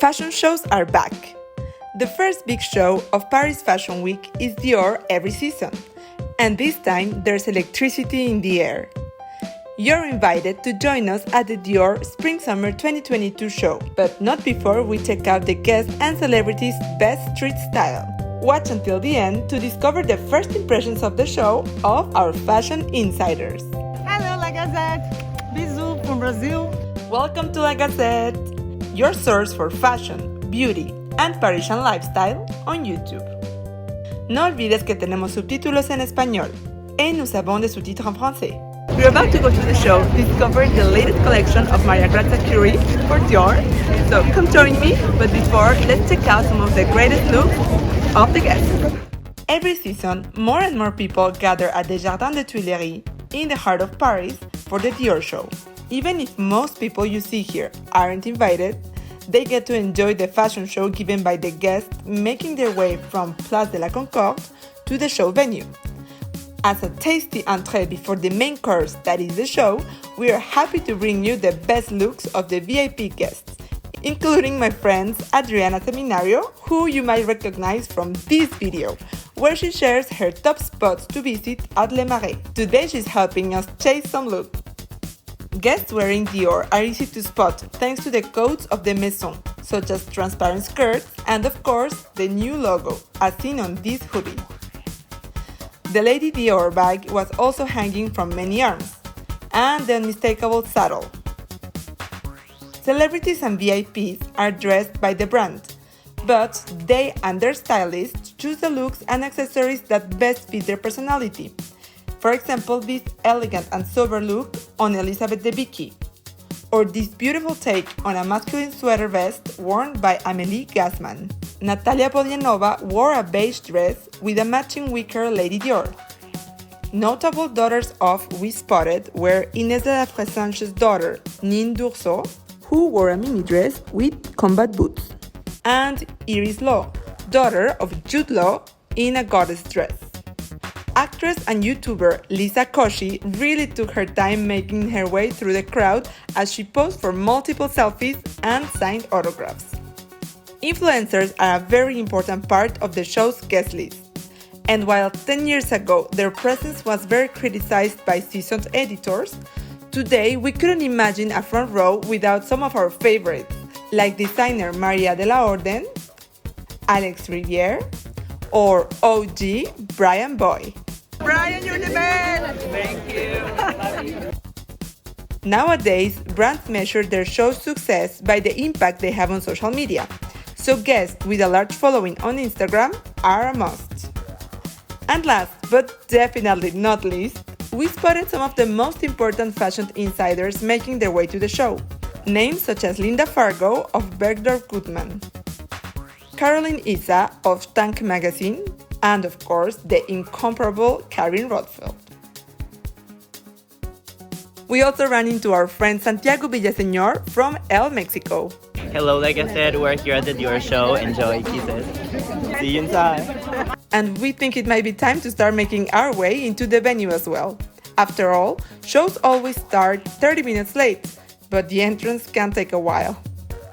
Fashion shows are back. The first big show of Paris Fashion Week is DIOR every season, and this time there's electricity in the air. You're invited to join us at the DIOR Spring-Summer 2022 show, but not before we check out the guests and celebrities' best street style. Watch until the end to discover the first impressions of the show of our fashion insiders. Hello, La Gazette! Bisous from Brazil! Welcome to La Gazette, your source for fashion, beauty, and Parisian lifestyle on YouTube. No olvides que tenemos subtítulos en español et nous avons des sous-titres en français. We're about to go to the show, discover the latest collection of Maria Grazia Curie for DIOR. So come join me, but before, let's check out some of the greatest looks of the guests. Every season, more and more people gather at the Jardin des Tuileries in the heart of Paris for the DIOR show. Even if most people you see here aren't invited, they get to enjoy the fashion show given by the guests making their way from Place de la Concorde to the show venue. As a tasty entree before the main course that is the show, we are happy to bring you the best looks of the VIP guests, including my friends Adriana Seminario, who you might recognize from this video, where she shares her top spots to visit at Le Marais. Today she's helping us chase some looks. Guests wearing DIOR are easy to spot thanks to the codes of the Maison, such as transparent skirts and of course the new logo, as seen on this hoodie. The Lady DIOR bag was also hanging from many arms, and the unmistakable saddle. Celebrities and VIPs are dressed by the brand, but they and their stylists choose the looks and accessories that best fit their personality. For example, this elegant and sober look on Elisabeth Debicki, or this beautiful take on a masculine sweater vest worn by Amélie Gasman. Natalia Vodianova wore a beige dress with a matching wicker Lady DIOR. Notable daughters of We Spotted were Inés de la Fressange's daughter, Nine Durso, who wore a mini dress with combat boots, and Iris Law, daughter of Jude Law, in a goddess dress. Actress and YouTuber Lisa Koshy really took her time making her way through the crowd as she posed for multiple selfies and signed autographs. Influencers are a very important part of the show's guest list, and while 10 years ago their presence was very criticized by seasoned editors, today we couldn't imagine a front row without some of our favorites, like designer Maria de la Orden, Alex Riviere, or OG Brian Boy. Brian, you're the best! Thank you! Nowadays, brands measure their show's success by the impact they have on social media, so guests with a large following on Instagram are a must. And last, but definitely not least, we spotted some of the most important fashion insiders making their way to the show. Names such as Linda Fargo of Bergdorf Goodman, Caroline Issa of Tank Magazine, and of course the incomparable Karin Rothfeld. We also ran into our friend Santiago Villaseñor from El Mexico. Hello, like I said, we're here at the DIOR show. Enjoy, kisses. See you inside. And we think it might be time to start making our way into the venue as well. After all, shows always start 30 minutes late, but the entrance can take a while.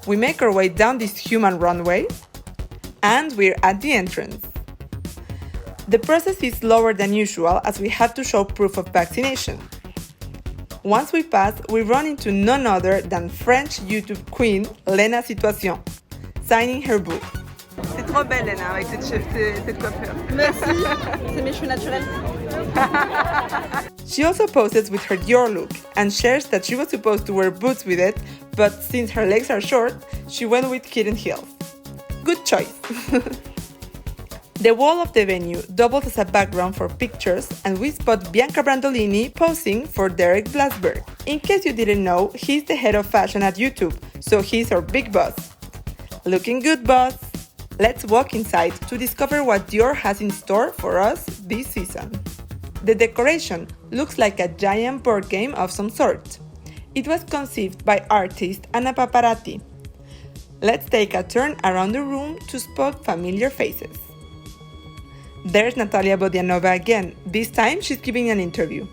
We make our way down this human runway, and we're at the entrance. The process is slower than usual as we have to show proof of vaccination. Once we pass, we run into none other than French YouTube queen Lena Situation, signing her book. C'est trop belle, Lena, avec cette coiffure. Merci! C'est mes cheveux naturels. She also poses with her DIOR look and shares that she was supposed to wear boots with it, but since her legs are short, she went with kitten heels. Good choice! The wall of the venue doubles as a background for pictures, and we spot Bianca Brandolini posing for Derek Blasberg. In case you didn't know, he's the head of fashion at YouTube, so he's our big boss. Looking good, boss! Let's walk inside to discover what DIOR has in store for us this season. The decoration looks like a giant board game of some sort. It was conceived by artist Anna Paparatti. Let's take a turn around the room to spot familiar faces. There's Natalia Vodianova again. This time she's giving an interview.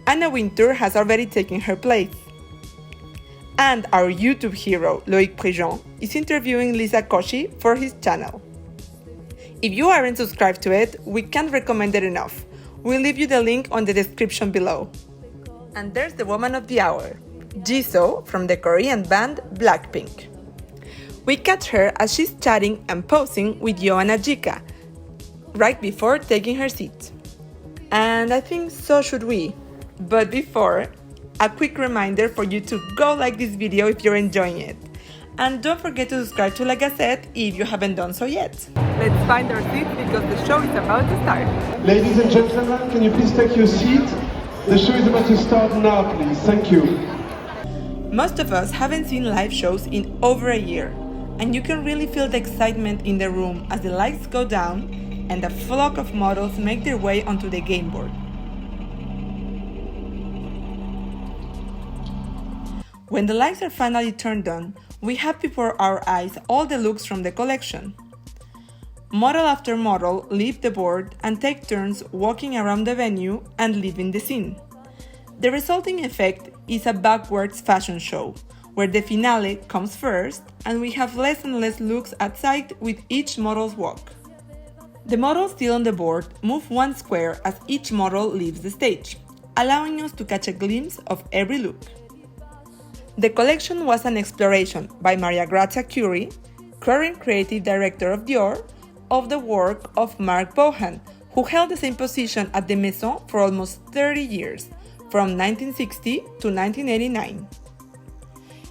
Anna Wintour has already taken her place. And our YouTube hero, Loic Prigent, is interviewing Lisa Koshy for his channel. If you aren't subscribed to it, we can't recommend it enough. We'll leave you the link on the description below. And there's the woman of the hour, JISOO from the Korean band Blackpink. We catch her as she's chatting and posing with Joanna Jika, right before taking her seat. And I think so should we. But before, a quick reminder for you to go like this video if you're enjoying it. And don't forget to subscribe to La Gazette if you haven't done so yet. Let's find our seats because the show is about to start. Ladies and gentlemen, can you please take your seat? The show is about to start now, please. Thank you. Most of us haven't seen live shows in over a year, and you can really feel the excitement in the room as the lights go down and a flock of models make their way onto the game board. When the lights are finally turned on, we have before our eyes all the looks from the collection. Model after model leave the board and take turns walking around the venue and leaving the scene. The resulting effect is a backwards fashion show, where the finale comes first and we have less and less looks at sight with each model's walk. The models still on the board move one square as each model leaves the stage, allowing us to catch a glimpse of every look. The collection was an exploration by Maria Grazia Curie, current creative director of Dior, of the work of Marc Bohan, who held the same position at the Maison for almost 30 years, from 1960 to 1989.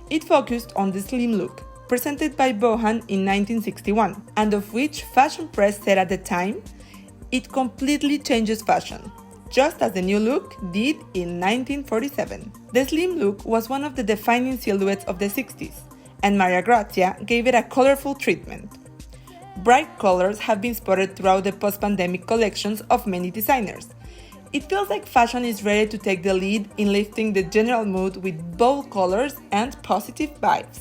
It focused on the slim look, presented by Bohan in 1961, and of which fashion press said at the time, it completely changes fashion, just as the new look did in 1947. The slim look was one of the defining silhouettes of the 60s, and Maria Grazia gave it a colorful treatment. Bright colors have been spotted throughout the post-pandemic collections of many designers. It feels like fashion is ready to take the lead in lifting the general mood with bold colors and positive vibes.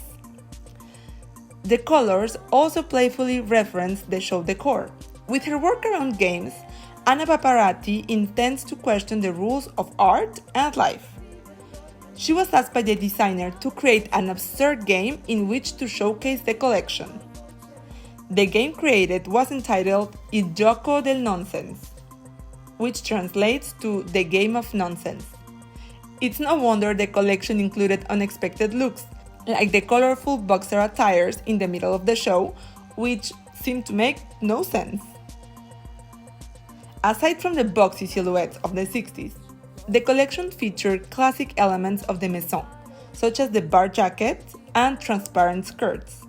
The colors also playfully reference the show decor. With her work around games, Anna Paparatti intends to question the rules of art and life. She was asked by the designer to create an absurd game in which to showcase the collection. The game created was entitled Il Gioco del Nonsense, which translates to the game of nonsense. It's no wonder the collection included unexpected looks, like the colorful boxer attires in the middle of the show, which seemed to make no sense. Aside from the boxy silhouettes of the 60s, the collection featured classic elements of the Maison, such as the bar jacket and transparent skirts.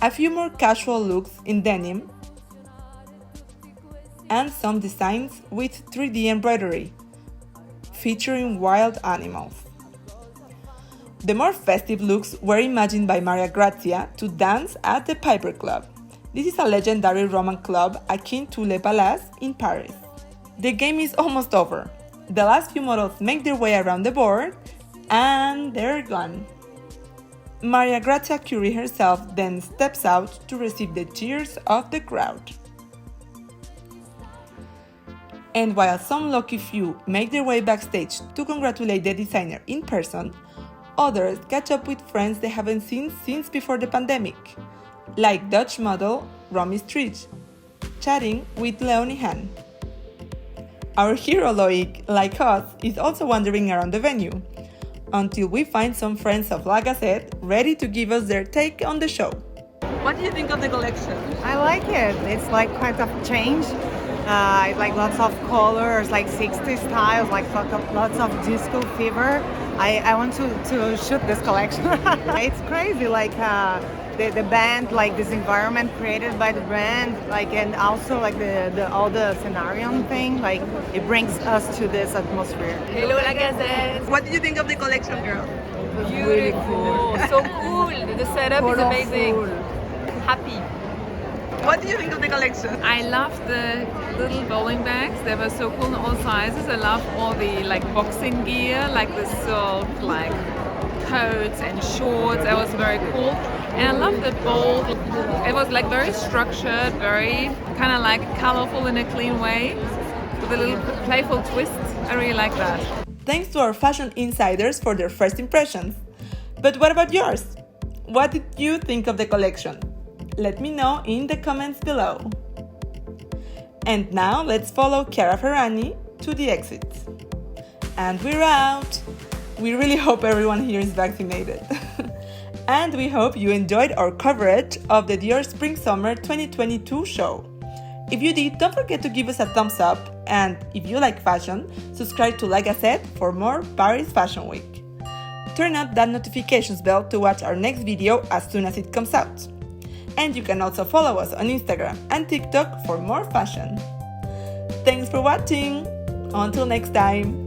A few more casual looks in denim, and some designs with 3D embroidery, featuring wild animals. The more festive looks were imagined by Maria Grazia to dance at the Piper Club. This is a legendary Roman club akin to Le Palace in Paris. The game is almost over. The last few models make their way around the board, and they're gone. Maria Grazia Curie herself then steps out to receive the cheers of the crowd. And while some lucky few make their way backstage to congratulate the designer in person, others catch up with friends they haven't seen since before the pandemic, like Dutch model Romee Strijd, chatting with Leonie Han. Our hero Loic, like us, is also wandering around the venue, until we find some friends of La Gazette ready to give us their take on the show. What do you think of the collection? I like it. It's like kind of change. I like lots of colors, like 60s styles, like lots of disco fever. I want to shoot this collection. It's crazy, like the band, like this environment created by the brand, like, and also like all the scenario thing, like it brings us to this atmosphere. Hello, La Gazette. What do you think of the collection, girl? Beautiful. So cool. The setup is amazing. Happy. What do you think of the collection? I love the little bowling bags. They were so cool in all sizes. I love all the like boxing gear, like the silk, like coats and shorts. That was very cool. And I love the bold. It was like very structured, very kind of like colorful in a clean way, with a little playful twist. I really like that. Thanks to our fashion insiders for their first impressions. But what about yours? What did you think of the collection? Let me know in the comments below. And now let's follow CHIARA FERRAGNI to the exit. And we're out! We really hope everyone here is vaccinated. And we hope you enjoyed our coverage of the DIOR Spring-Summer 2022 show. If you did, don't forget to give us a thumbs up, and if you like fashion, subscribe to Gazette for more Paris Fashion Week. Turn on that notifications bell to watch our next video as soon as it comes out. And you can also follow us on Instagram and TikTok for more fashion. Thanks for watching! Until next time!